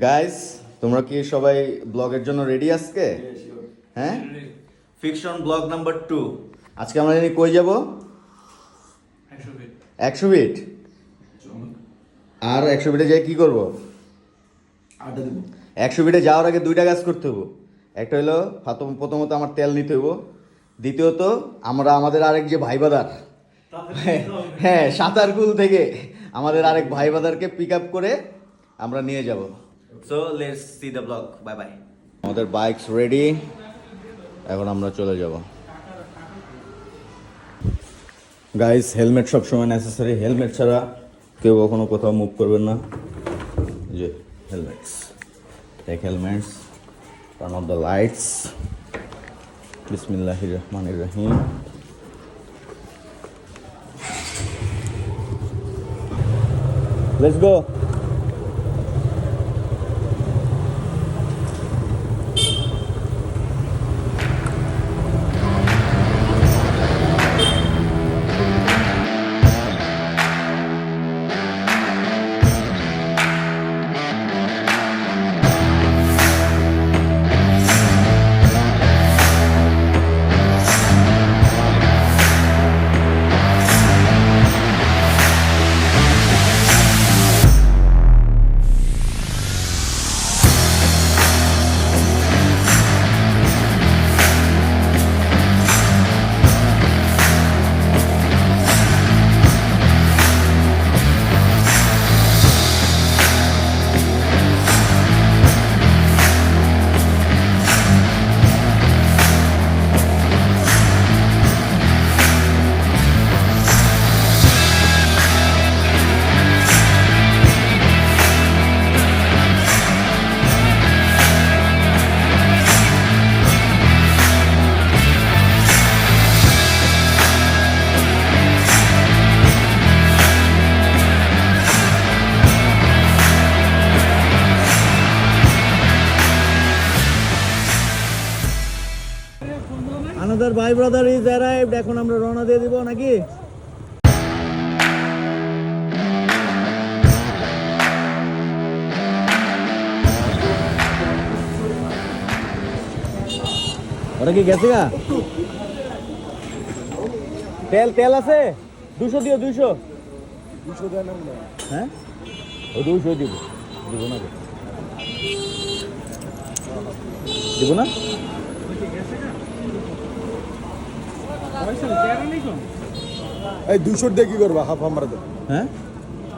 Guys, তোমরা কি সবাই ব্লগের জন্য রেডি আজকে? হ্যাঁ, ফিকশন ব্লগ নাম্বার 2। আজকে আমরা জানি কই যাব? 100 ফিট। আর 100 ফিটে যাই কি করব? 100 ফিটে যাওয়ার আগে দুইটা কাজ করতে হবে। একটা হলো প্রথমত আমার তেল নিতে হইব, দ্বিতীয়ত আমরা আমাদের আরেক যে ভাই বাদার, হ্যাঁ সাঁতারকুল থেকে আমাদের আরেক ভাই বাদারকে পিক আপ করে আমরা নিয়ে যাব। So let's see the blog. Bye bye. আমাদের বাইকস রেডি, এখন আমরা চলে যাব। গাইস, হেলমেট সবসময় নেসেসারি। হেলমেট ছাড়া কেউ কখনো কোথাও মুভ করবেন না। যে helmets, take helmets, turn off the lights. বিসমিল্লাহির রহমানির রহিম। Let's go. Another ভাই ব্রাদার ইজ অ্যারাইভড। এখন আমরা রওনা দিয়ে দিব নাকি? ওরা কি গেছে গা? তেল আছে? 200 দিও, 200 দেন না। হ্যাঁ, ও 200 দিব না? দিব না? এই 200 দিয়ে কি করবা? হাফ আমরা দেব। হ্যাঁ,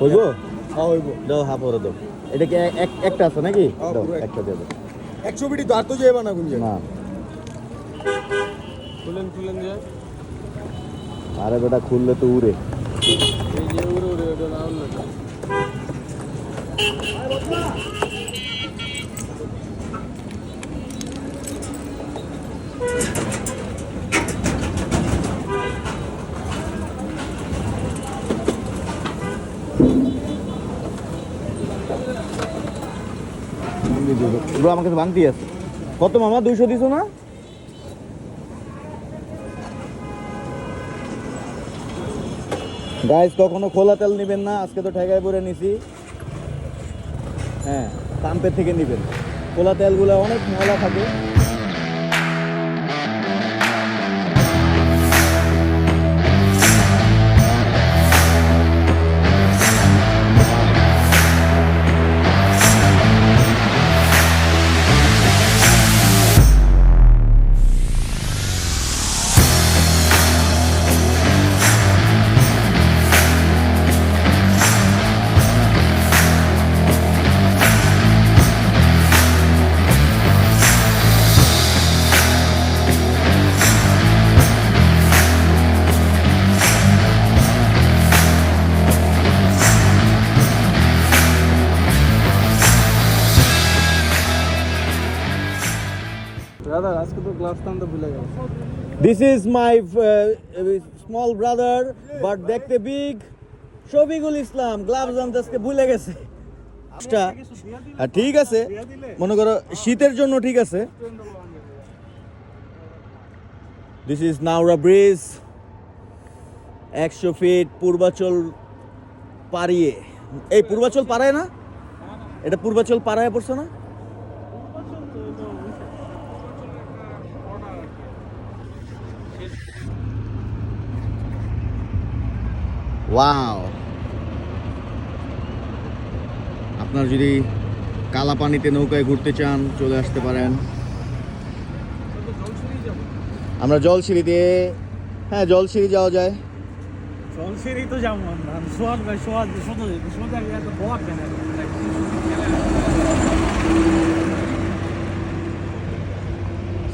হইব? হ্যাঁ হইব। দাও, হাফ ওরা দাও। এটা কি একটা আছে নাকি? দাও, একটা দিয়ে দাও। 100 বিটি তো আর তো যাইবা না কোন জায়গায়? না, খুলেন যে আরে বেটা খুললে তো উড়ে। এই যে উড়ে ওটা না উড়লে এগুলো আমার কাছে ভাঙতি আছে। কত মামা? 200 দিছো না? গাইস, কখনো খোলা তেল নিবেন না। আজকে তো ঠেকায় পরে নিছি। হ্যাঁ, পাম্পের থেকে নিবেন। খোলা তেলগুলো অনেক ময়লা থাকে। দাদা আজকে তো গ্লাস টানতে ভুলে গেল। This is my small brother, but দেখতে big. শফিকুল ইসলাম গ্লাভস আনতে আজকে ভুলে গেছে। ঠিক আছে, মনে করো শীতের জন্য ঠিক আছে। This is Naura Bridge, 100 feet Purbachal পাড়িয়ে। এই পূর্বাচল পাড়ায় না? এটা পূর্বাচল পাড়ায় পড়ছে না? ওয়াও, আপনার যদি কালা পানিতে নৌকায় ঘুরতে চান চলে আসতে পারেন। আমরা জলসিঁড়ি দিয়ে, হ্যাঁ জলসিঁড়ি যাওয়া যায়। জলসিঁড়ি তো যেমন সোয়াদ ভাই সোয়াদ সোজা গিয়ে তো বক দেন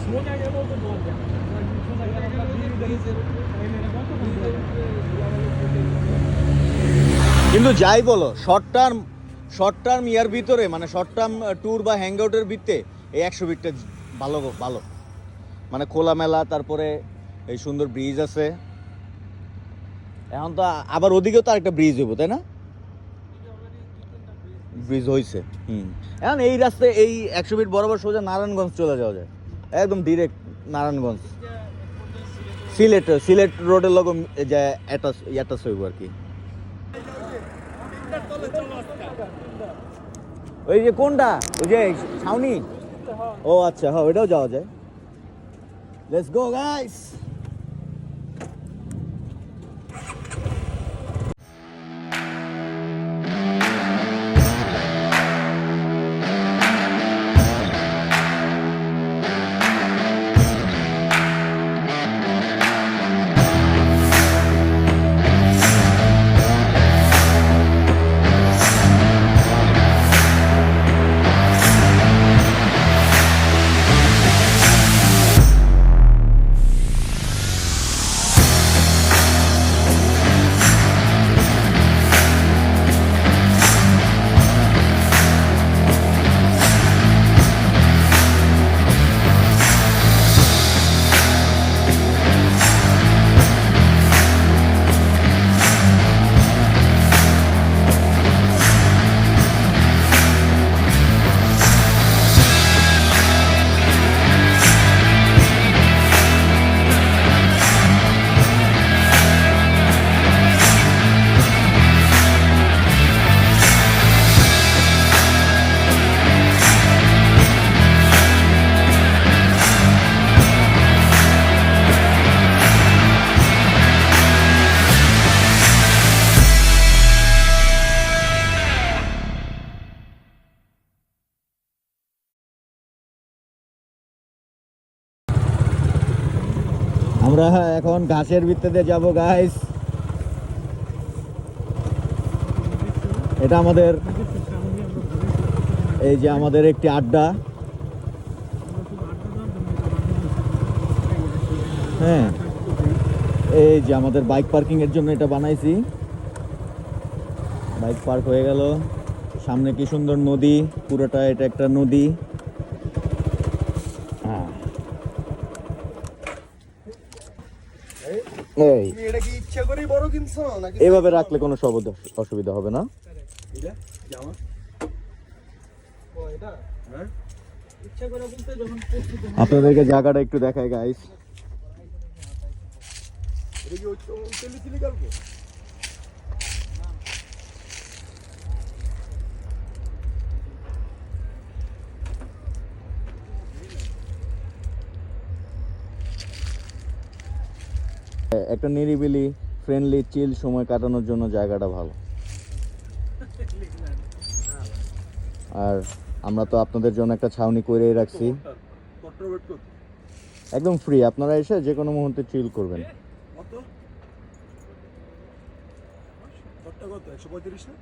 সোজা গেলেও তো বক দেন সোজা গেলে আমরা কিন্তু যাই বলো, শর্ট টার্ম ইয়ার ভিতরে, মানে শর্ট টার্ম ট্যুর বা হ্যাং আউটের ভিত্তে এই 100 ফিটটা ভালো ভালো, মানে খোলামেলা, তারপরে এই সুন্দর ব্রিজ আছে। এখন তো আবার ওদিকেও তো আরেকটা ব্রিজ হইব, তাই না? ব্রিজ হয়েছে। এখন এই রাস্তায় এই 100 ফিট বরাবর সোজা নারায়ণগঞ্জ চলে যাওয়া যায়, একদম ডিরেক্ট নারায়ণগঞ্জ। সিলেট রোডের লগে যে অ্যাটাচ হইব আর কি। ওই যে কোনটা, ওই যে ছাউনি? ও আচ্ছা, হ্যাঁ ওইটাও যাওয়া যায়। Let's go guys. আমরা এখন ঘাসের ভিত্তিতে যাব গাইস। এটা আমাদের, এই যে আমাদের একটি আড্ডা। হ্যাঁ, এই যে আমাদের বাইক পার্কিং এর জন্য এটা বানাইছি। বাইক পার্ক হয়ে গেল, সামনে কি সুন্দর নদী, পুরোটা এটা একটা নদী। হ্যাঁ, এই এটা কি ইচ্ছা করেই বড় কিনছো নাকি এভাবে রাখলে কোনো অসুবিধা হবে না। এটা জামা ও এটা হ্যাঁ ইচ্ছা করে বলতে যখন প্রস্তুত আপনাদেরকে জায়গাটা একটু দেখাই গাইস। এটা কি উঠলি কালকে একটা নিরিবিলি ফ্রেন্ডলি চিল সময় কাটানোর জন্য জায়গাটা ভালো। আর আমরা তো আপনাদের জন্য একটা ছাউনি করেই রাখছি, একদম ফ্রি, আপনারা এসে যে কোনো মুহূর্তে চিল করবেন। কত কত 135 না?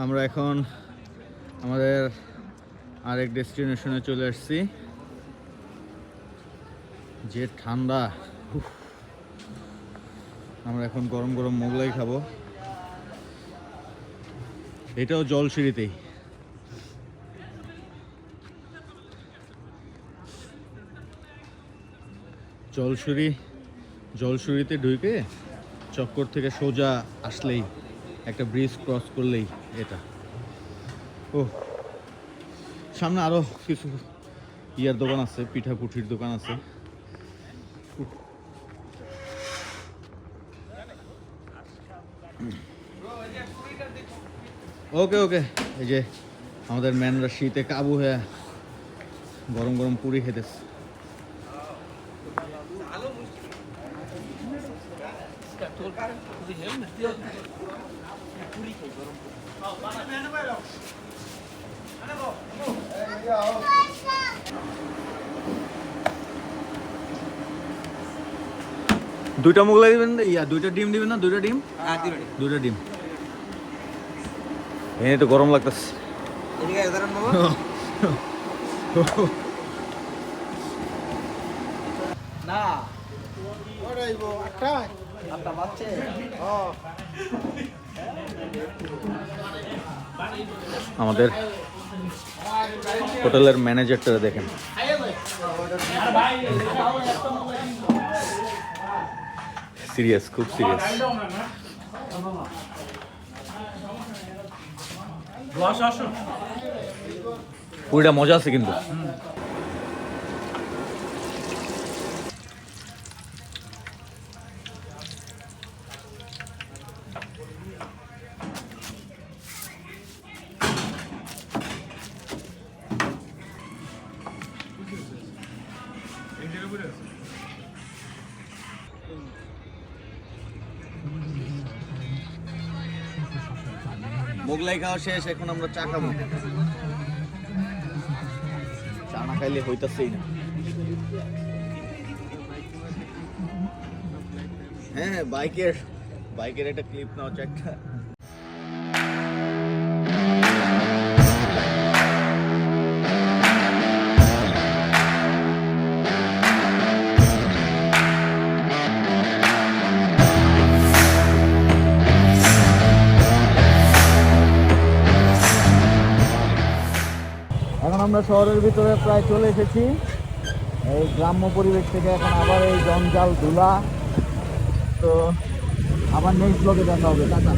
আমরা এখন আমাদের আরেক ডেস্টিনেশনে চলে আসছি। যে ঠান্ডা, আমরা এখন গরম গরম মোগলাই খাবো। এটাও জলসিঁড়িতেই। জলসিঁড়িতে ঢুকে চক্কর থেকে সোজা আসলেই, একটা ব্রিজ ক্রস করলেই এটা। ও সামনে আরো কিছু ইয়ার দোকান আছে, পিঠা পুঠির দোকান আছে। ওকে ওকে, এই যে আমাদের ম্যানরা শীতে কাবু হয়ে গরম গরম পুরি খেতেছে। দুইটা মোগলাই দিবেন, ইয়া দুইটা ডিম দিবেন না? দুইটা ডিম, দুইটা ডিম। এনে তো গরম লাগতেছে। না আমাদের হোটেলের ম্যানেজারটা দেখেন, সিরিয়াস, খুব সিরিয়াস। পুরিটা মজা আছে কিন্তু। মোগলাই খাওয়া শেষ, এখন আমরা চা খাবো। চা না খাইলে হইতাছেই না। হ্যাঁ, বাইকের একটা ক্লিপ নাও, চারটা। এখন আমরা শহরের ভিতরে প্রায় চলে এসেছি। এই গ্রাম্য পরিবেশ থেকে এখন আবার এই জঞ্জাল ধুলা। তো আবার নেক্সট ব্লগে দেখা হবে। টাটা।